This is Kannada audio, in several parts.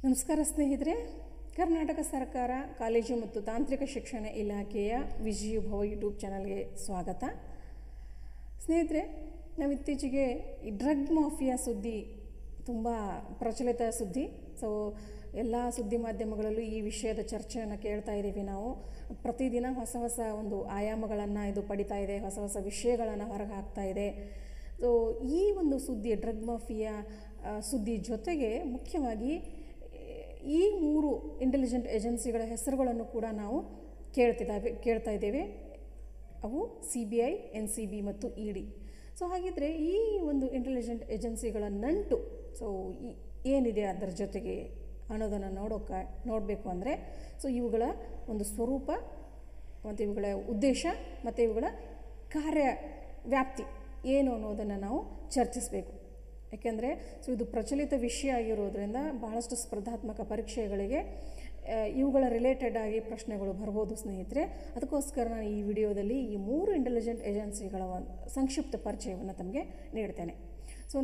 ನಮಸ್ಕಾರ ಸ್ನೇಹಿತರೆ, ಕರ್ನಾಟಕ ಸರ್ಕಾರ ಕಾಲೇಜು ಮತ್ತು ತಾಂತ್ರಿಕ ಶಿಕ್ಷಣ ಇಲಾಖೆಯ ವಿಜಯೋಭವ ಯೂಟ್ಯೂಬ್ ಚಾನಲ್ಗೆ ಸ್ವಾಗತ. ಸ್ನೇಹಿತರೆ, ನಾವು ಇತ್ತೀಚೆಗೆ ಈ ಡ್ರಗ್ ಮಾಫಿಯಾ ಸುದ್ದಿ ತುಂಬ ಪ್ರಚಲಿತ ಸುದ್ದಿ. ಎಲ್ಲ ಸುದ್ದಿ ಮಾಧ್ಯಮಗಳಲ್ಲೂ ಈ ವಿಷಯದ ಚರ್ಚೆಯನ್ನು ಕೇಳ್ತಾ ಇದ್ದೀವಿ. ನಾವು ಪ್ರತಿದಿನ ಹೊಸ ಹೊಸ ಒಂದು ಆಯಾಮಗಳನ್ನು ಇದು ಪಡಿತಾ ಇದೆ, ಹೊಸ ಹೊಸ ವಿಷಯಗಳನ್ನು ಹೊರಗೆ ಹಾಕ್ತಾ ಇದೆ. ಈ ಒಂದು ಸುದ್ದಿ, ಡ್ರಗ್ ಮಾಫಿಯಾ ಸುದ್ದಿ ಜೊತೆಗೆ ಮುಖ್ಯವಾಗಿ ಈ 3 ಇಂಟೆಲಿಜೆಂಟ್ ಏಜೆನ್ಸಿಗಳ ಹೆಸರುಗಳನ್ನು ಕೂಡ ನಾವು ಕೇಳ್ತಾ ಇದ್ದೇವೆ. ಅವು CBI, NCB ಮತ್ತು ED. ಹಾಗಿದ್ರೆ ಈ ಒಂದು ಇಂಟೆಲಿಜೆಂಟ್ ಏಜೆನ್ಸಿಗಳ ನಂಟು ಏನಿದೆ ಅದರ ಜೊತೆಗೆ ಅನ್ನೋದನ್ನು ನೋಡಬೇಕು ಅಂದರೆ ಇವುಗಳ ಒಂದು ಸ್ವರೂಪ ಮತ್ತು ಇವುಗಳ ಉದ್ದೇಶ ಮತ್ತು ಇವುಗಳ ಕಾರ್ಯವ್ಯಾಪ್ತಿ ಏನು ಅನ್ನೋದನ್ನು ನಾವು ಚರ್ಚಿಸಬೇಕು. ಯಾಕೆಂದರೆ ಇದು ಪ್ರಚಲಿತ ವಿಷಯ ಆಗಿರೋದ್ರಿಂದ ಬಹಳಷ್ಟು ಸ್ಪರ್ಧಾತ್ಮಕ ಪರೀಕ್ಷೆಗಳಿಗೆ ಇವುಗಳ ರಿಲೇಟೆಡ್ ಆಗಿ ಪ್ರಶ್ನೆಗಳು ಬರ್ಬೋದು ಸ್ನೇಹಿತರೆ. ಅದಕ್ಕೋಸ್ಕರ ನಾನು ಈ ವಿಡಿಯೋದಲ್ಲಿ ಈ 3 ಇಂಟೆಲಿಜೆಂಟ್ ಏಜೆನ್ಸಿಗಳ ಸಂಕ್ಷಿಪ್ತ ಪರಿಚಯವನ್ನು ತಮಗೆ ನೀಡ್ತೇನೆ.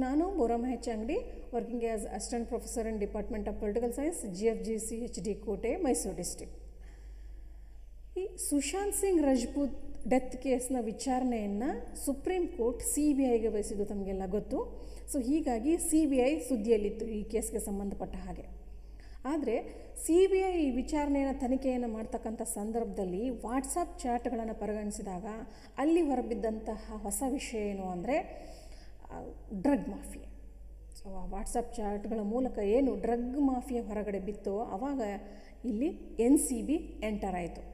ನಾನು ಬೋರಮ್ಮ ಹೆಚ್ ಅಂಗಡಿ, working as assistant professor in department of political science, GFGC HD ಕೋಟೆ, ಮೈಸೂರು ಡಿಸ್ಟ್ರಿಕ್ಟ್. ಈ ಸುಶಾಂತ್ ಸಿಂಗ್ ರಜಪೂತ್ ಡೆತ್ ಕೇಸ್ನ ವಿಚಾರಣೆಯನ್ನು ಸುಪ್ರೀಂ ಕೋರ್ಟ್ CBIಗೆ ವಹಿಸಿದ್ದು ತಮಗೆಲ್ಲ ಗೊತ್ತು. ಹೀಗಾಗಿ CBI ಸುದ್ದಿಯಲ್ಲಿತ್ತು ಈ ಕೇಸ್ಗೆ ಸಂಬಂಧಪಟ್ಟ ಹಾಗೆ. ಆದರೆ CBI ಈ ವಿಚಾರಣೆಯನ್ನು ತನಿಖೆಯನ್ನು ಮಾಡ್ತಕ್ಕಂಥ ಸಂದರ್ಭದಲ್ಲಿ ವಾಟ್ಸಪ್ ಚಾಟ್ಗಳನ್ನು ಪರಿಗಣಿಸಿದಾಗ ಅಲ್ಲಿ ಹೊರಬಿದ್ದಂತಹ ಹೊಸ ವಿಷಯ ಏನು ಅಂದರೆ ಡ್ರಗ್ ಮಾಫಿಯಾ. ಆ ವಾಟ್ಸಪ್ ಚಾಟ್ಗಳ ಮೂಲಕ ಏನು ಡ್ರಗ್ ಮಾಫಿಯಾ ಹೊರಗಡೆ ಬಿತ್ತೋ ಆವಾಗ ಇಲ್ಲಿ NCB ಎಂಟರ್ ಆಯಿತು.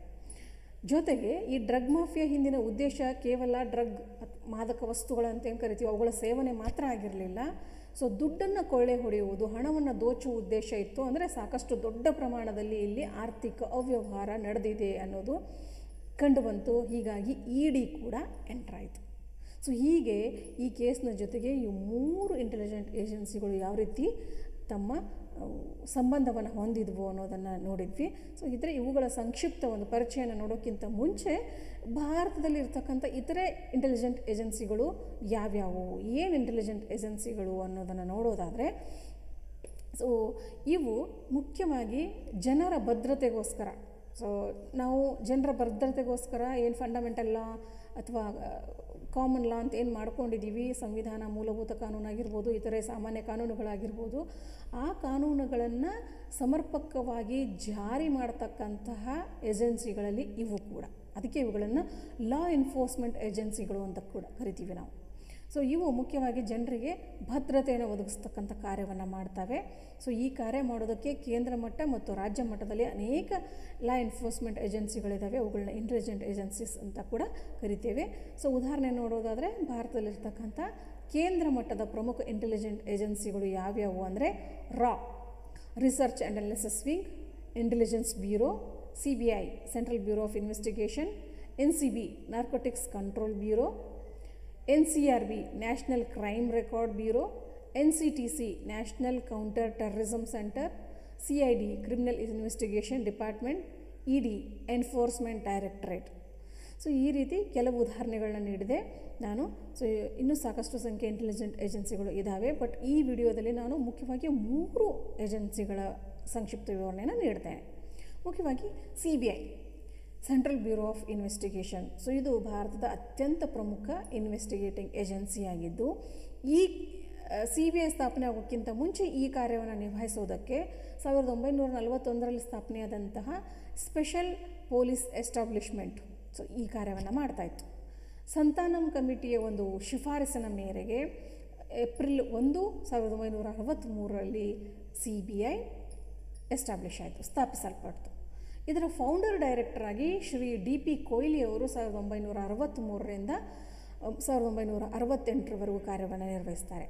ಜೊತೆಗೆ ಈ ಡ್ರಗ್ ಮಾಫಿಯಾ ಹಿಂದಿನ ಉದ್ದೇಶ ಕೇವಲ ಡ್ರಗ್ ಮಾದಕ ವಸ್ತುಗಳಂತ ಏನು ಕರಿತೀವಿ ಅವುಗಳ ಸೇವನೆ ಮಾತ್ರ ಆಗಿರಲಿಲ್ಲ. ದುಡ್ಡನ್ನು ಕೊಳ್ಳೆ ಹೊಡೆಯುವುದು, ಹಣವನ್ನು ದೋಚುವ ಉದ್ದೇಶ ಇತ್ತು. ಅಂದರೆ ಸಾಕಷ್ಟು ದೊಡ್ಡ ಪ್ರಮಾಣದಲ್ಲಿ ಇಲ್ಲಿ ಆರ್ಥಿಕ ಅವ್ಯವಹಾರ ನಡೆದಿದೆ ಅನ್ನೋದು ಕಂಡುಬಂತು. ಹೀಗಾಗಿ ED ಕೂಡ ಎಂಟರ್ ಆಯಿತು. ಹೀಗೆ ಈ ಕೇಸ್ನ ಜೊತೆಗೆ ಈ 3 ಇಂಟೆಲಿಜೆಂಟ್ ಏಜೆನ್ಸಿಗಳು ಯಾವ ರೀತಿ ತಮ್ಮ ಸಂಬಂಧವನ್ನು ಹೊಂದಿದ್ವು ಅನ್ನೋದನ್ನು ನೋಡಿದ್ವಿ. ಇದ್ರೆ ಇವುಗಳ ಸಂಕ್ಷಿಪ್ತ ಒಂದು ಪರಿಚಯನ ನೋಡೋಕ್ಕಿಂತ ಮುಂಚೆ ಭಾರತದಲ್ಲಿ ಇರ್ತಕ್ಕಂಥ ಇತರೆ ಇಂಟೆಲಿಜೆಂಟ್ ಏಜೆನ್ಸಿಗಳು ಯಾವ್ಯಾವು, ಏನು ಇಂಟೆಲಿಜೆಂಟ್ ಏಜೆನ್ಸಿಗಳು ಅನ್ನೋದನ್ನು ನೋಡೋದಾದರೆ ಇವು ಮುಖ್ಯವಾಗಿ ಜನರ ಭದ್ರತೆಗೋಸ್ಕರ, ನಾವು ಜನರ ಭದ್ರತೆಗೋಸ್ಕರ ಏನು ಫಂಡಮೆಂಟಲ್ ಲಾ ಅಥವಾ ಕಾಮನ್ ಲಾ ಅಂತ ಏನು ಮಾಡ್ಕೊಂಡಿದ್ದೀವಿ, ಸಂವಿಧಾನ, ಮೂಲಭೂತ ಕಾನೂನಾಗಿರ್ಬೋದು, ಇತರೆ ಸಾಮಾನ್ಯ ಕಾನೂನುಗಳಾಗಿರ್ಬೋದು, ಆ ಕಾನೂನುಗಳನ್ನು ಸಮರ್ಪಕವಾಗಿ ಜಾರಿ ಮಾಡತಕ್ಕಂತಹ ಏಜೆನ್ಸಿಗಳಲ್ಲಿ ಇವು ಕೂಡ. ಅದಕ್ಕೆ ಇವುಗಳನ್ನು ಲಾ ಎನ್ಫೋರ್ಸ್ಮೆಂಟ್ ಏಜೆನ್ಸಿಗಳು ಅಂತ ಕೂಡ ಕರಿತೀವಿ ನಾವು. ಇವು ಮುಖ್ಯವಾಗಿ ಜನರಿಗೆ ಭದ್ರತೆಯನ್ನು ಒದಗಿಸ್ತಕ್ಕಂಥ ಕಾರ್ಯವನ್ನು ಮಾಡ್ತವೆ. ಈ ಕಾರ್ಯ ಮಾಡೋದಕ್ಕೆ ಕೇಂದ್ರ ಮಟ್ಟ ಮತ್ತು ರಾಜ್ಯ ಮಟ್ಟದಲ್ಲಿ ಅನೇಕ ಲಾ ಎನ್ಫೋರ್ಸ್ಮೆಂಟ್ ಏಜೆನ್ಸಿಗಳಿದ್ದಾವೆ. ಅವುಗಳನ್ನ ಇಂಟೆಲಿಜೆಂಟ್ ಏಜೆನ್ಸೀಸ್ ಅಂತ ಕೂಡ ಕರಿತೇವೆ. ಉದಾಹರಣೆ ನೋಡೋದಾದರೆ ಭಾರತದಲ್ಲಿರ್ತಕ್ಕಂಥ ಕೇಂದ್ರ ಮಟ್ಟದ ಪ್ರಮುಖ ಇಂಟೆಲಿಜೆಂಟ್ ಏಜೆನ್ಸಿಗಳು ಯಾವ್ಯಾವು ಅಂದರೆ ರಾ, research and analysis wing, intelligence bureau, CBI, central bureau of investigation, NCB, narcotics control bureau, NCRB, national crime record bureau, NCTC, national counter terrorism centre, CID, criminal investigation department, ED, enforcement directorate. ಈ ರೀತಿ ಕೆಲವು ಉದಾಹರಣೆಗಳನ್ನ ನೀಡಿದೆ ನಾನು. ಇನ್ನೂ ಸಾಕಷ್ಟು ಸಂಖ್ಯೆ ಇಂಟೆಲಿಜೆಂಟ್ ಏಜೆನ್ಸಿಗಳು ಇದ್ದಾವೆ. ಬಟ್ ಈ ವಿಡಿಯೋದಲ್ಲಿ ನಾನು ಮುಖ್ಯವಾಗಿ 3 ಏಜೆನ್ಸಿಗಳ ಸಂಕ್ಷಿಪ್ತ ವಿವರಣೆಯನ್ನು ನೀಡ್ತೇನೆ. ಮುಖ್ಯವಾಗಿ CBI, central bureau of investigation. ಇದು ಭಾರತದ ಅತ್ಯಂತ ಪ್ರಮುಖ ಇನ್ವೆಸ್ಟಿಗೇಟಿಂಗ್ ಏಜೆನ್ಸಿಯಾಗಿದ್ದು, ಈ CBI ಸ್ಥಾಪನೆ ಆಗೋಕ್ಕಿಂತ ಮುಂಚೆ ಈ ಕಾರ್ಯವನ್ನು ನಿಭಾಯಿಸೋದಕ್ಕೆ 1941ರಲ್ಲಿ ಸ್ಥಾಪನೆಯಾದಂತಹ ಸ್ಪೆಷಲ್ ಪೊಲೀಸ್ ಎಸ್ಟಾಬ್ಲಿಷ್ಮೆಂಟ್ ಈ ಕಾರ್ಯವನ್ನು ಮಾಡ್ತಾಯಿತ್ತು. ಸಂತಾನಂ ಕಮಿಟಿಯ ಒಂದು ಶಿಫಾರಸಿನ ಮೇರೆಗೆ ಏಪ್ರಿಲ್ 1, 1963ರಲ್ಲಿ CBI ಎಸ್ಟಾಬ್ಲಿಷ್ ಆಯಿತು, ಸ್ಥಾಪಿಸಲ್ಪಡ್ತು. ಇದರ ಫೌಂಡರ್ ಡೈರೆಕ್ಟರ್ ಆಗಿ ಶ್ರೀ DP ಕೊಹ್ಲಿ ಅವರು 1963ರಿಂದ 1968ರವರೆಗೂ ಕಾರ್ಯವನ್ನು ನಿರ್ವಹಿಸ್ತಾರೆ.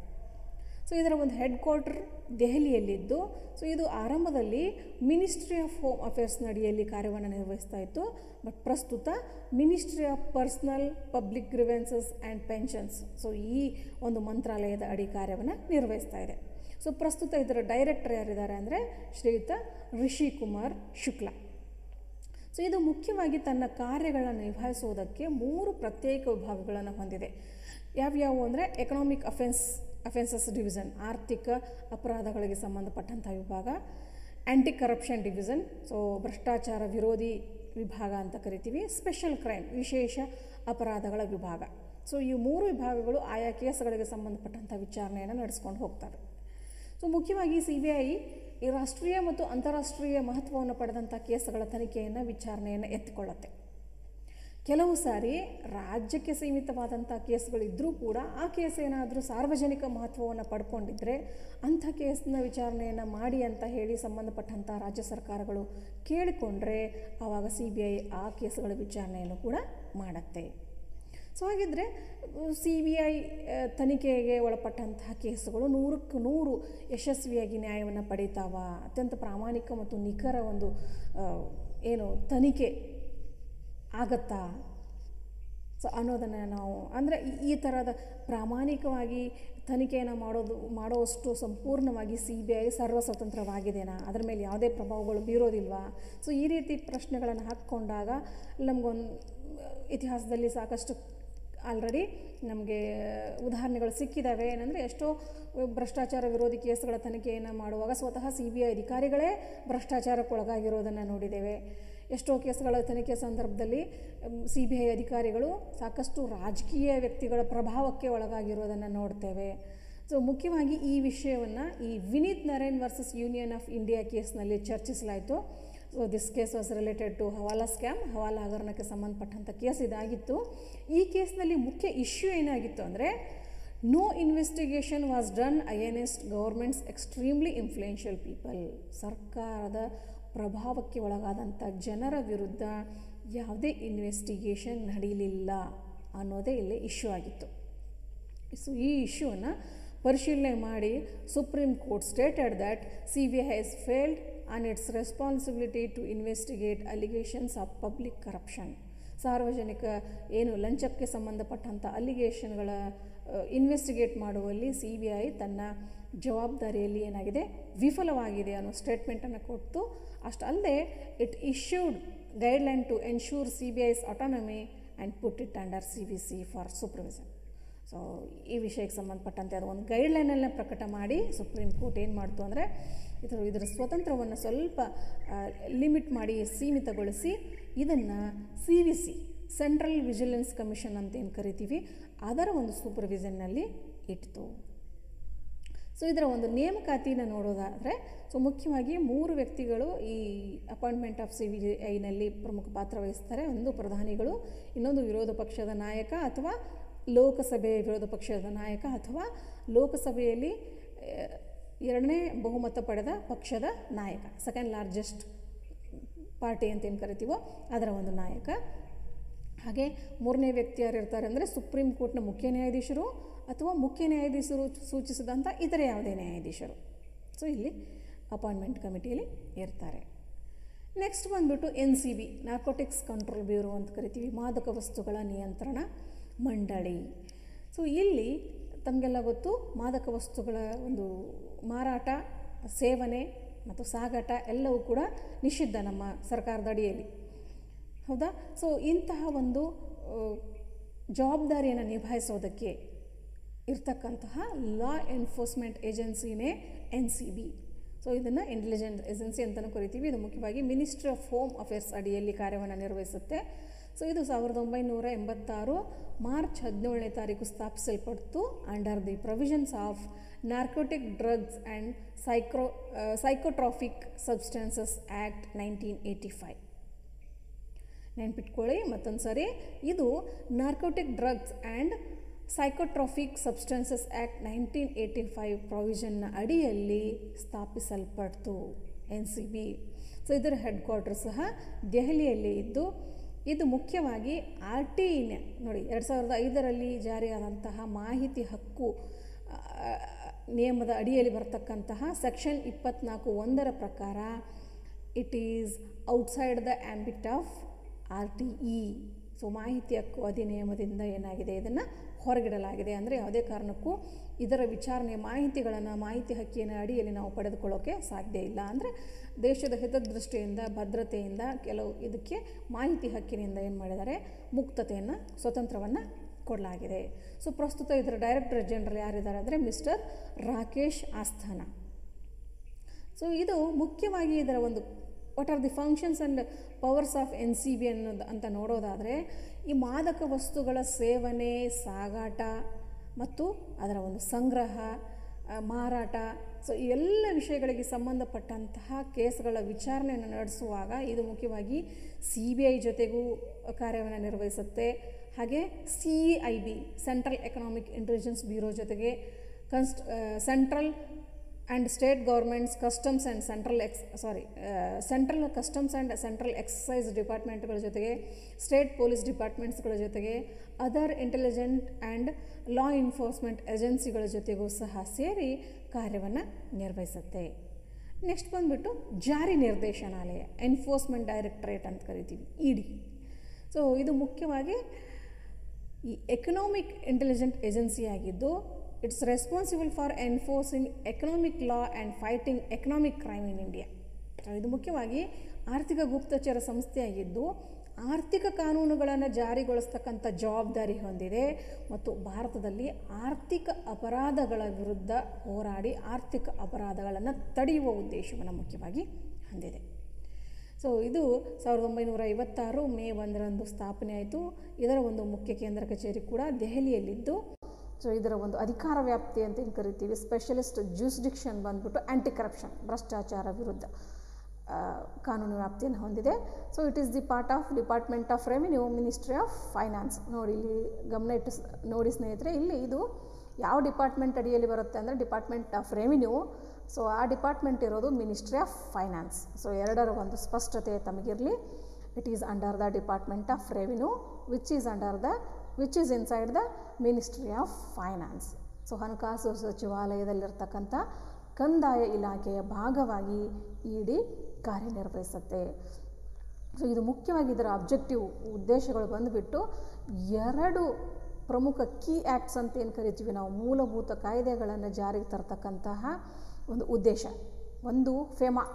ಇದರ ಒಂದು ಹೆಡ್ ಕ್ವಾರ್ಟರ್ ದೆಹಲಿಯಲ್ಲಿದ್ದು, ಇದು ಆರಂಭದಲ್ಲಿ ಮಿನಿಸ್ಟ್ರಿ ಆಫ್ ಹೋಮ್ ಅಫೇರ್ಸ್ನ ಅಡಿಯಲ್ಲಿ ಕಾರ್ಯವನ್ನು ನಿರ್ವಹಿಸ್ತಾ ಇತ್ತು. ಬಟ್ ಪ್ರಸ್ತುತ ministry of personal public grievances and pensions ಈ ಒಂದು ಮಂತ್ರಾಲಯದ ಅಡಿ ಕಾರ್ಯವನ್ನು ನಿರ್ವಹಿಸ್ತಾ ಇದೆ. ಪ್ರಸ್ತುತ ಇದರ ಡೈರೆಕ್ಟರ್ ಯಾರಿದ್ದಾರೆ ಅಂದರೆ ಶ್ರೀಯುತ ರಿಷಿ ಕುಮಾರ್ ಶುಕ್ಲಾ. ಇದು ಮುಖ್ಯವಾಗಿ ತನ್ನ ಕಾರ್ಯಗಳನ್ನು ನಿಭಾಯಿಸುವುದಕ್ಕೆ 3 ಪ್ರತ್ಯೇಕ ವಿಭಾಗಗಳನ್ನು ಹೊಂದಿದೆ. ಯಾವ್ಯಾವು ಅಂದರೆ ಎಕನಾಮಿಕ್ ಅಫೆನ್ಸಸ್ ಡಿವಿಷನ್, ಆರ್ಥಿಕ ಅಪರಾಧಗಳಿಗೆ ಸಂಬಂಧಪಟ್ಟಂಥ ವಿಭಾಗ. ಆ್ಯಂಟಿ ಕರಪ್ಷನ್ ಡಿವಿಷನ್, ಸೊ ಭ್ರಷ್ಟಾಚಾರ ವಿರೋಧಿ ವಿಭಾಗ ಅಂತ ಕರಿತೀವಿ, ಸ್ಪೆಷಲ್ ಕ್ರೈಮ್ ವಿಶೇಷ ಅಪರಾಧಗಳ ವಿಭಾಗ. ಸೊ ಈ 3 ವಿಭಾಗಗಳು ಆಯಾ ಕೇಸುಗಳಿಗೆ ಸಂಬಂಧಪಟ್ಟಂಥ ವಿಚಾರಣೆಯನ್ನು ನಡೆಸ್ಕೊಂಡು ಹೋಗ್ತಾರೆ. ಸೊ ಮುಖ್ಯವಾಗಿ CBI ಈ ರಾಷ್ಟ್ರೀಯ ಮತ್ತು ಅಂತಾರಾಷ್ಟ್ರೀಯ ಮಹತ್ವವನ್ನು ಪಡೆದಂಥ ಕೇಸುಗಳ ತನಿಖೆಯನ್ನು ವಿಚಾರಣೆಯನ್ನು ಎತ್ತಿಕೊಳ್ಳುತ್ತೆ. ಕೆಲವು ಸಾರಿ ರಾಜ್ಯಕ್ಕೆ ಸೀಮಿತವಾದಂಥ ಕೇಸುಗಳಿದ್ದರೂ ಕೂಡ ಆ ಕೇಸ್ ಏನಾದರೂ ಸಾರ್ವಜನಿಕ ಮಹತ್ವವನ್ನು ಪಡ್ಕೊಂಡಿದ್ದರೆ ಅಂಥ ಕೇಸನ್ನ ವಿಚಾರಣೆಯನ್ನು ಮಾಡಿ ಅಂತ ಹೇಳಿ ಸಂಬಂಧಪಟ್ಟಂಥ ರಾಜ್ಯ ಸರ್ಕಾರಗಳು ಕೇಳಿಕೊಂಡ್ರೆ ಆವಾಗ CBI ಆ ಕೇಸುಗಳ ವಿಚಾರಣೆಯನ್ನು ಕೂಡ ಮಾಡುತ್ತೆ. ಸೊ ಹಾಗಿದ್ದರೆ CBI ತನಿಖೆಗೆ ಒಳಪಟ್ಟಂತಹ ಕೇಸುಗಳು 100ಕ್ಕೆ 100 ಯಶಸ್ವಿಯಾಗಿ ನ್ಯಾಯವನ್ನು ಪಡೀತಾವ, ಅತ್ಯಂತ ಪ್ರಾಮಾಣಿಕ ಮತ್ತು ನಿಖರ ಒಂದು ತನಿಖೆ ಆಗತ್ತಾ ಸೊ ಅನ್ನೋದನ್ನು ನಾವು ಅಂದರೆ ಈ ಥರದ ಪ್ರಾಮಾಣಿಕವಾಗಿ ತನಿಖೆಯನ್ನು ಮಾಡೋವಷ್ಟು ಸಂಪೂರ್ಣವಾಗಿ CBI ಸರ್ವಸ್ವತಂತ್ರವಾಗಿದೆನಾ, ಅದರ ಮೇಲೆ ಯಾವುದೇ ಪ್ರಭಾವಗಳು ಬೀರೋದಿಲ್ವಾ? ಸೊ ಈ ರೀತಿ ಪ್ರಶ್ನೆಗಳನ್ನು ಹಾಕ್ಕೊಂಡಾಗ ನಮಗೊಂದು ಇತಿಹಾಸದಲ್ಲಿ ಸಾಕಷ್ಟು ಆಲ್ರೆಡಿ ನಮಗೆ ಉದಾಹರಣೆಗಳು ಸಿಕ್ಕಿದ್ದಾವೆ. ಏನಂದರೆ ಎಷ್ಟೋ ಭ್ರಷ್ಟಾಚಾರ ವಿರೋಧಿ ಕೇಸುಗಳ ತನಿಖೆಯನ್ನು ಮಾಡುವಾಗ ಸ್ವತಃ CBI ಅಧಿಕಾರಿಗಳೇ ಭ್ರಷ್ಟಾಚಾರಕ್ಕೆ ಒಳಗಾಗಿರೋದನ್ನು ನೋಡಿದ್ದೇವೆ. ಎಷ್ಟೋ ಕೇಸುಗಳ ತನಿಖೆ ಸಂದರ್ಭದಲ್ಲಿ CBI ಅಧಿಕಾರಿಗಳು ಸಾಕಷ್ಟು ರಾಜಕೀಯ ವ್ಯಕ್ತಿಗಳ ಪ್ರಭಾವಕ್ಕೆ ಒಳಗಾಗಿರೋದನ್ನು ನೋಡ್ತೇವೆ. ಸೊ ಮುಖ್ಯವಾಗಿ ಈ ವಿಷಯವನ್ನು ಈ Vineet Narain versus union of India ಕೇಸ್ನಲ್ಲಿ ಚರ್ಚಿಸಲಾಯಿತು. So this case was related to hawala scam, hawala ಹಗರಣಕ್ಕೆ ಸಂಬಂಧಪಟ್ಟಂಥ ಕೇಸ್ ಇದಾಗಿತ್ತು. ಈ ಕೇಸ್ನಲ್ಲಿ ಮುಖ್ಯ ಇಶ್ಯೂ ಏನಾಗಿತ್ತು ಅಂದರೆ no investigation was done against government's extremely influential people. ಸರ್ಕಾರದ ಪ್ರಭಾವಕ್ಕೆ ಒಳಗಾದಂಥ ಜನರ ವಿರುದ್ಧ ಯಾವುದೇ ಇನ್ವೆಸ್ಟಿಗೇಷನ್ ನಡೀಲಿಲ್ಲ ಅನ್ನೋದೇ ಇಲ್ಲಿ ಇಶ್ಯೂ ಆಗಿತ್ತು. ಸೊ ಈ ಇಶ್ಯೂವನ್ನು ಪರಿಶೀಲನೆ ಮಾಡಿ Supreme Court stated that CBI has failed on its responsibility to investigate allegations of public corruption. ಸಾರ್ವಜನಿಕ ಲಂಚಕ್ಕೆ ಸಂಬಂಧಪಟ್ಟಂಥ ಅಲಿಗೇಷನ್ಗಳ ಇನ್ವೆಸ್ಟಿಗೇಟ್ ಮಾಡುವಲ್ಲಿ CBI ತನ್ನ ಜವಾಬ್ದಾರಿಯಲ್ಲಿ ಏನಾಗಿದೆ ವಿಫಲವಾಗಿದೆ ಅನ್ನೋ ಸ್ಟೇಟ್ಮೆಂಟನ್ನು ಕೊಟ್ಟು, ಅಷ್ಟಲ್ಲದೆ it issued guideline to ensure CBI's autonomy and put it under CBC for supervision. So ಈ ವಿಷಯಕ್ಕೆ ಸಂಬಂಧಪಟ್ಟಂತೆ ಅದು ಒಂದು ಗೈಡ್ಲೈನನ್ನು ಪ್ರಕಟ ಮಾಡಿ ಸುಪ್ರೀಂ ಕೋರ್ಟ್ ಏನು ಮಾಡ್ತು ಅಂದರೆ ಇದರ ಸ್ವತಂತ್ರವನ್ನು ಸ್ವಲ್ಪ ಲಿಮಿಟ್ ಮಾಡಿ ಸೀಮಿತಗೊಳಿಸಿ ಇದನ್ನು CVC ಸೆಂಟ್ರಲ್ ವಿಜಿಲೆನ್ಸ್ ಕಮಿಷನ್ ಅಂತ ಏನು ಕರಿತೀವಿ ಅದರ ಒಂದು ಸೂಪರ್ವಿಷನ್ನಲ್ಲಿ ಇಟ್ಟಿತು. ಸೊ ಇದರ ಒಂದು ನೇಮಕಾತಿನ ನೋಡೋದಾದರೆ ಸೊ ಮುಖ್ಯವಾಗಿ 3 ವ್ಯಕ್ತಿಗಳು ಈ ಅಪಾಯಿಂಟ್ಮೆಂಟ್ ಆಫ್ CBIನಲ್ಲಿ ಪ್ರಮುಖ ಪಾತ್ರ ವಹಿಸ್ತಾರೆ. ಒಂದು ಪ್ರಧಾನಿಗಳು, ಇನ್ನೊಂದು ವಿರೋಧ ಪಕ್ಷದ ನಾಯಕ ಅಥವಾ ಲೋಕಸಭೆಯ ವಿರೋಧ ಪಕ್ಷದ ನಾಯಕ ಅಥವಾ ಲೋಕಸಭೆಯಲ್ಲಿ 2ನೇ ಬಹುಮತ ಪಡೆದ ಪಕ್ಷದ ನಾಯಕ, ಸೆಕೆಂಡ್ ಲಾರ್ಜೆಸ್ಟ್ ಪಾರ್ಟಿ ಅಂತ ಏನು ಕರಿತೀವೋ ಅದರ ಒಂದು ನಾಯಕ. ಹಾಗೆ 3ನೇ ವ್ಯಕ್ತಿ ಯಾರು ಇರ್ತಾರೆ ಅಂದರೆ ಸುಪ್ರೀಂ ಕೋರ್ಟ್ನ ಮುಖ್ಯ ನ್ಯಾಯಾಧೀಶರು ಅಥವಾ ಮುಖ್ಯ ನ್ಯಾಯಾಧೀಶರು ಸೂಚಿಸಿದಂಥ ಇತರ ಯಾವುದೇ ನ್ಯಾಯಾಧೀಶರು. ಸೊ ಇಲ್ಲಿ ಅಪಾಯಿಂಟ್ಮೆಂಟ್ ಕಮಿಟಿಯಲ್ಲಿ ಇರ್ತಾರೆ. ನೆಕ್ಸ್ಟ್ ಬಂದುಬಿಟ್ಟು NCB ನಾರ್ಕೋಟಿಕ್ಸ್ ಕಂಟ್ರೋಲ್ ಬ್ಯೂರೋ ಅಂತ ಕರಿತೀವಿ, ಮಾದಕ ವಸ್ತುಗಳ ನಿಯಂತ್ರಣ ಮಂಡಳಿ. ಸೊ ಇಲ್ಲಿ ತಮಗೆಲ್ಲ ಗೊತ್ತು ಮಾದಕ ವಸ್ತುಗಳ ಒಂದು ಮಾರಾಟ, ಸೇವನೆ ಮತ್ತು ಸಾಗಾಟ ಎಲ್ಲವೂ ಕೂಡ ನಿಷಿದ್ಧ ನಮ್ಮ ಸರ್ಕಾರದ ಅಡಿಯಲ್ಲಿ, ಹೌದಾ? ಸೊ ಇಂತಹ ಒಂದು ಜವಾಬ್ದಾರಿಯನ್ನು ನಿಭಾಯಿಸೋದಕ್ಕೆ ಇರ್ತಕ್ಕಂತಹ ಲಾ ಎನ್ಫೋರ್ಸ್ಮೆಂಟ್ ಏಜೆನ್ಸಿನೇ NCB. ಸೊ ಇದನ್ನು ಇಂಟೆಲಿಜೆನ್ಸ್ ಏಜೆನ್ಸಿ ಅಂತಲೂ ಕರಿತೀವಿ. ಇದು ಮುಖ್ಯವಾಗಿ ಮಿನಿಸ್ಟ್ರಿ ಆಫ್ ಹೋಮ್ ಅಫೇರ್ಸ್ ಅಡಿಯಲ್ಲಿ ಕಾರ್ಯವನ್ನು ನಿರ್ವಹಿಸುತ್ತೆ. ಸೊ ಇದು 1986 ಮಾರ್ಚ್ 17ನೇ ತಾರೀಕು ಸ್ಥಾಪಿಸಲ್ಪಡ್ತು under the provisions of narcotic drugs and psychotropic substances act 1985. ನೆನ್ಪಿಟ್ಕೊಳ್ಳಿ ಮತ್ತೊಂದು ಸರಿ, ಇದು narcotic drugs and psychotropic substances act 1985 ಪ್ರೊವಿಷನ್ನ ಅಡಿಯಲ್ಲಿ ಸ್ಥಾಪಿಸಲ್ಪಡ್ತು NCB. ಸೊ ಇದರ ಹೆಡ್ ಕ್ವಾರ್ಟರ್ ಸಹ ದೆಹಲಿಯಲ್ಲಿ ಇದ್ದು ಇದು ಮುಖ್ಯವಾಗಿ RTI ನೋಡಿ 2005ರಲ್ಲಿ ಜಾರಿಯಾದಂತಹ ಮಾಹಿತಿ ಹಕ್ಕು ನಿಯಮದ ಅಡಿಯಲ್ಲಿ ಬರ್ತಕ್ಕಂತಹ ಸೆಕ್ಷನ್ 24(1) ಪ್ರಕಾರ it is outside the ambit of RTI. So ಮಾಹಿತಿ ಹಕ್ಕು ಅಧಿನಿಯಮದಿಂದ ಏನಾಗಿದೆ, ಇದನ್ನು ಹೊರಗಿಡಲಾಗಿದೆ. ಅಂದರೆ ಯಾವುದೇ ಕಾರಣಕ್ಕೂ ಇದರ ವಿಚಾರಣೆ ಮಾಹಿತಿ ಹಕ್ಕಿನ ಅಡಿಯಲ್ಲಿ ನಾವು ಪಡೆದುಕೊಳ್ಳೋಕ್ಕೆ ಸಾಧ್ಯ ಇಲ್ಲ. ಅಂದರೆ ದೇಶದ ಹಿತದೃಷ್ಟಿಯಿಂದ ಭದ್ರತೆಯಿಂದ ಕೆಲವು ಇದಕ್ಕೆ ಮಾಹಿತಿ ಹಕ್ಕಿನಿಂದ ಏನು ಮಾಡಿದ್ದಾರೆ, ಮುಕ್ತತೆಯನ್ನು ಸ್ವತಂತ್ರವನ್ನು ಕೊಡಲಾಗಿದೆ. ಸೊ ಪ್ರಸ್ತುತ ಇದರ ಡೈರೆಕ್ಟರ್ ಜನರಲ್ ಯಾರಿದ್ದಾರೆ ಅಂದರೆ ಮಿಸ್ಟರ್ ರಾಕೇಶ್ ಆಸ್ಥಾನಾ. ಸೊ ಇದು ಮುಖ್ಯವಾಗಿ ಇದರ ಒಂದು what are the functions and powers of NCB ಅನ್ನೋದು ಅಂತ ನೋಡೋದಾದರೆ, ಈ ಮಾದಕ ವಸ್ತುಗಳ ಸೇವನೆ, ಸಾಗಾಟ ಮತ್ತು ಅದರ ಒಂದು ಸಂಗ್ರಹ, ಮಾರಾಟ, ಸೊ ಈ ಎಲ್ಲ ವಿಷಯಗಳಿಗೆ ಸಂಬಂಧಪಟ್ಟಂತಹ ಕೇಸ್ಗಳ ವಿಚಾರಣೆಯನ್ನು ನಡೆಸುವಾಗ ಇದು ಮುಖ್ಯವಾಗಿ CBI ಜೊತೆಗೂ ಕಾರ್ಯವನ್ನು ನಿರ್ವಹಿಸುತ್ತೆ. ಹಾಗೆ CEIB central economic intelligence bureau ಜೊತೆಗೆ central and state governments customs and central customs and central excise ಡಿಪಾರ್ಟ್ಮೆಂಟ್ಗಳ ಜೊತೆಗೆ, ಸ್ಟೇಟ್ ಪೊಲೀಸ್ ಡಿಪಾರ್ಟ್ಮೆಂಟ್ಸ್ಗಳ ಜೊತೆಗೆ, other intelligent and law enforcement ಏಜೆನ್ಸಿಗಳ ಜೊತೆಗೂ ಸಹ ಸೇರಿ ಕಾರ್ಯವನ್ನು ನಿರ್ವಹಿಸುತ್ತೆ. ನೆಕ್ಸ್ಟ್ ಬಂದುಬಿಟ್ಟು ಜಾರಿ ನಿರ್ದೇಶನಾಲಯ, ಎನ್ಫೋರ್ಸ್ಮೆಂಟ್ ಡೈರೆಕ್ಟರೇಟ್ ಅಂತ ಕರಿತೀವಿ, ED. ಸೊ ಇದು ಮುಖ್ಯವಾಗಿ ಈ ಎಕನಾಮಿಕ್ ಇಂಟೆಲಿಜೆಂಟ್ ಏಜೆನ್ಸಿ ಆಗಿದ್ದು, it's responsible for enforcing economic law and fighting economic crime in India. ಇದು ಮುಖ್ಯವಾಗಿ ಆರ್ಥಿಕ ಗುಪ್ತಚರ ಸಂಸ್ಥೆಯಾಗಿದ್ದು, ಆರ್ಥಿಕ ಕಾನೂನುಗಳನ್ನು ಜಾರಿಗೊಳಿಸ್ತಕ್ಕಂಥ ಜವಾಬ್ದಾರಿ ಹೊಂದಿದೆ ಮತ್ತು ಭಾರತದಲ್ಲಿ ಆರ್ಥಿಕ ಅಪರಾಧಗಳ ವಿರುದ್ಧ ಹೋರಾಡಿ ಆರ್ಥಿಕ ಅಪರಾಧಗಳನ್ನು ತಡೆಯುವ ಉದ್ದೇಶವನ್ನು ಮುಖ್ಯವಾಗಿ ಹೊಂದಿದೆ. ಸೊ ಇದು 1956 ಮೇ 1 ಸ್ಥಾಪನೆ ಆಯಿತು. ಇದರ ಒಂದು ಮುಖ್ಯ ಕೇಂದ್ರ ಕಚೇರಿ ಕೂಡ ದೆಹಲಿಯಲ್ಲಿದ್ದು, ಸೊ ಇದರ ಒಂದು ಅಧಿಕಾರ ವ್ಯಾಪ್ತಿ ಅಂತ ಏನು ಕರಿತೀವಿ, ಸ್ಪೆಷಲಿಸ್ಟ್ ಜ್ಯೂಸ್ಡಿಕ್ಷನ್ ಬಂದ್ಬಿಟ್ಟು ಆ್ಯಂಟಿ ಕರಪ್ಷನ್, ಭ್ರಷ್ಟಾಚಾರ ವಿರುದ್ಧ ಕಾನೂನು ವ್ಯಾಪ್ತಿಯನ್ನು ಹೊಂದಿದೆ. So it is the part of department of revenue, ministry of finance. ನೋಡಿ ಇಲ್ಲಿ ಗಮನ ಇಟ್ಟು ನೋಡಿ ಸ್ನೇಹಿತರೆ, ಇಲ್ಲಿ ಇದು ಯಾವ ಡಿಪಾರ್ಟ್ಮೆಂಟ್ ಅಡಿಯಲ್ಲಿ ಬರುತ್ತೆ ಅಂದರೆ ಡಿಪಾರ್ಟ್ಮೆಂಟ್ ಆಫ್ ರೆವಿನ್ಯೂ. ಸೊ ಆ ಡಿಪಾರ್ಟ್ಮೆಂಟ್ ಇರೋದು ಮಿನಿಸ್ಟ್ರಿ ಆಫ್ ಫೈನಾನ್ಸ್. ಸೊ ಎರಡರ ಒಂದು ಸ್ಪಷ್ಟತೆ ತಮಗಿರಲಿ. It is under the department of revenue which is inside the ministry of finance. So ಹಣಕಾಸು ಸಚಿವಾಲಯದಲ್ಲಿರ್ತಕ್ಕಂಥ ಕಂದಾಯ ಇಲಾಖೆಯ ಭಾಗವಾಗಿ ED ಕಾರ್ಯನಿರ್ವಹಿಸುತ್ತೆ. ಸೊ ಇದು ಮುಖ್ಯವಾಗಿ ಇದರ ಉದ್ದೇಶಗಳು ಬಂದುಬಿಟ್ಟು 2 ಪ್ರಮುಖ ಕೀ ಆ್ಯಕ್ಟ್ಸ್ ಅಂತ ಏನು ಕರಿತೀವಿ ನಾವು, ಮೂಲಭೂತ ಕಾಯ್ದೆಗಳನ್ನು ಜಾರಿಗೆ ತರತಕ್ಕಂತಹ ಒಂದು ಉದ್ದೇಶ. ಒಂದು FEMA,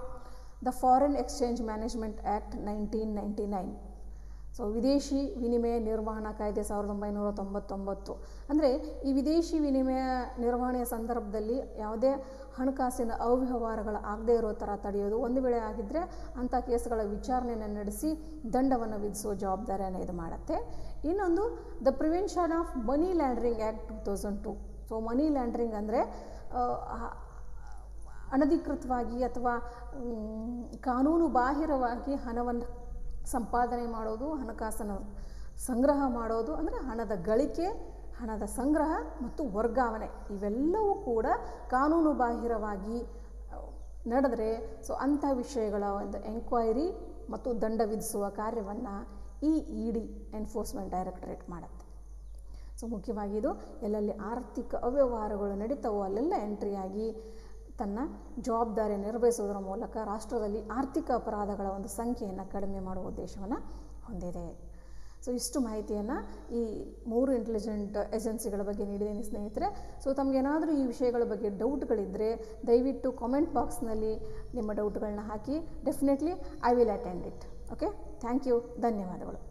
the foreign exchange management act 1999. So ವಿದೇಶಿ ವಿನಿಮಯ ನಿರ್ವಹಣಾ ಕಾಯ್ದೆ 1999. ಅಂದರೆ ಈ ವಿದೇಶಿ ವಿನಿಮಯ ನಿರ್ವಹಣೆಯ ಸಂದರ್ಭದಲ್ಲಿ ಯಾವುದೇ ಹಣಕಾಸಿನ ಅವ್ಯವಹಾರಗಳು ಆಗದೇ ಇರೋ ಥರ ತಡೆಯೋದು, ಒಂದು ವೇಳೆ ಆಗಿದ್ದರೆ ಅಂಥ ಕೇಸ್ಗಳ ವಿಚಾರಣೆಯನ್ನು ನಡೆಸಿ ದಂಡವನ್ನು ವಿಧಿಸುವ ಜವಾಬ್ದಾರಿಯನ್ನು ಇದು ಮಾಡುತ್ತೆ. ಇನ್ನೊಂದು the prevention of money laundering act 2002. So money laundering ಅಂದರೆ ಅನಧಿಕೃತವಾಗಿ ಅಥವಾ ಕಾನೂನು ಬಾಹಿರವಾಗಿ ಹಣವನ್ನು ಸಂಪಾದನೆ ಮಾಡೋದು, ಹಣಕಾಸನ್ನು ಸಂಗ್ರಹ ಮಾಡೋದು, ಅಂದರೆ ಹಣದ ಗಳಿಕೆ, ಹಣದ ಸಂಗ್ರಹ ಮತ್ತು ವರ್ಗಾವಣೆ ಇವೆಲ್ಲವೂ ಕೂಡ ಕಾನೂನು ಬಾಹಿರವಾಗಿ ನಡೆದರೆ ಸೊ ಅಂಥ ವಿಷಯಗಳ ಒಂದು ಎಂಕ್ವೈರಿ ಮತ್ತು ದಂಡ ವಿಧಿಸುವ ಕಾರ್ಯವನ್ನು ಈ ED ಎನ್ಫೋರ್ಸ್ಮೆಂಟ್ ಡೈರೆಕ್ಟರೇಟ್ ಮಾಡುತ್ತೆ. ಸೊ ಮುಖ್ಯವಾಗಿ ಇದು ಎಲ್ಲೆಲ್ಲಿ ಆರ್ಥಿಕ ಅವ್ಯವಹಾರಗಳು ನಡೀತಾವೋ ಅಲ್ಲೆಲ್ಲ ಎಂಟ್ರಿಯಾಗಿ ತನ್ನ ಜವಾಬ್ದಾರಿ ನಿರ್ವಹಿಸುವುದರ ಮೂಲಕ ರಾಷ್ಟ್ರದಲ್ಲಿ ಆರ್ಥಿಕ ಅಪರಾಧಗಳ ಒಂದು ಸಂಖ್ಯೆಯನ್ನು ಕಡಿಮೆ ಮಾಡುವ ಉದ್ದೇಶವನ್ನು ಹೊಂದಿದೆ. ಸೊ ಇಷ್ಟು ಮಾಹಿತಿಯನ್ನು ಈ 3 ಇಂಟೆಲಿಜೆಂಟ್ ಏಜೆನ್ಸಿಗಳ ಬಗ್ಗೆ ನೀಡಿದ್ದೀನಿ ಸ್ನೇಹಿತರೆ. ಸೊ ತಮಗೇನಾದರೂ ಈ ವಿಷಯಗಳ ಬಗ್ಗೆ ಡೌಟ್ಗಳಿದ್ದರೆ ದಯವಿಟ್ಟು ಕಾಮೆಂಟ್ ಬಾಕ್ಸ್ನಲ್ಲಿ ನಿಮ್ಮ ಡೌಟ್ಗಳನ್ನ ಹಾಕಿ. Definitely I will attend it. Okay, thank you, ಧನ್ಯವಾದಗಳು.